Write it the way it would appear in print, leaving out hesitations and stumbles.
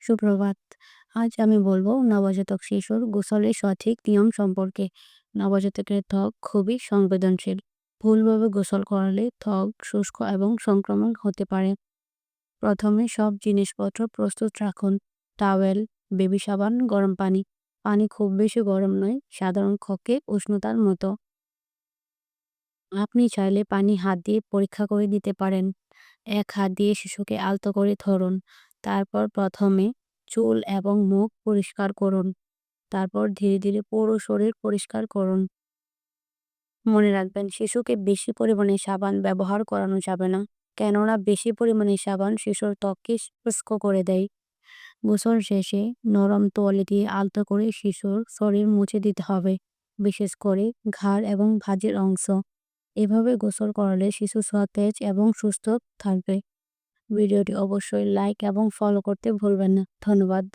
সুপ্রভাত। আজ আমি বলবো নবজাতক শিশুর গোসলের সঠিক নিয়ম সম্পর্কে। নবজাতকের ত্বক খুবই সংবেদনশীল। ভুলভাবে গোসল করালে ত্বক শুষ্ক এবং সংক্রমণ হতে পারে। প্রথমে সব জিনিসপত্র প্রস্তুত রাখুন। টাওয়েল, বেবি সাবান, গরম পানি। পানি খুব বেশি গরম নয়, সাধারণ কক্ষে উষ্ণতার মতো। আপনি চাইলে পানি হাত দিয়ে পরীক্ষা করে নিতে পারেন। এক হাত দিয়ে শিশুকে আলতো করে ধরুন। তারপর প্রথমে চুল এবং মুখ পরিষ্কার করুন। তারপর ধীরে ধীরে পুরো শরীর পরিষ্কার করুন। মনে রাখবেন, শিশুকে বেশি পরিমাণে সাবান ব্যবহার করানো যাবে না, কেননা বেশি পরিমাণে সাবান শিশুর ত্বককে শুষ্ক করে দেয়। গোসল শেষে নরম তোয়ালে দিয়ে আলতো করে শিশুর শরীর মুছে দিতে হবে, বিশেষ করে ঘাড় এবং ভাঁজের অংশ। এভাবে গোসল করালে শিশু সতেজ এবং সুস্থ থাকবে। ভিডিওটি অবশ্যই লাইক এবং ফলো করতে ভুলবেন না। ধন্যবাদ।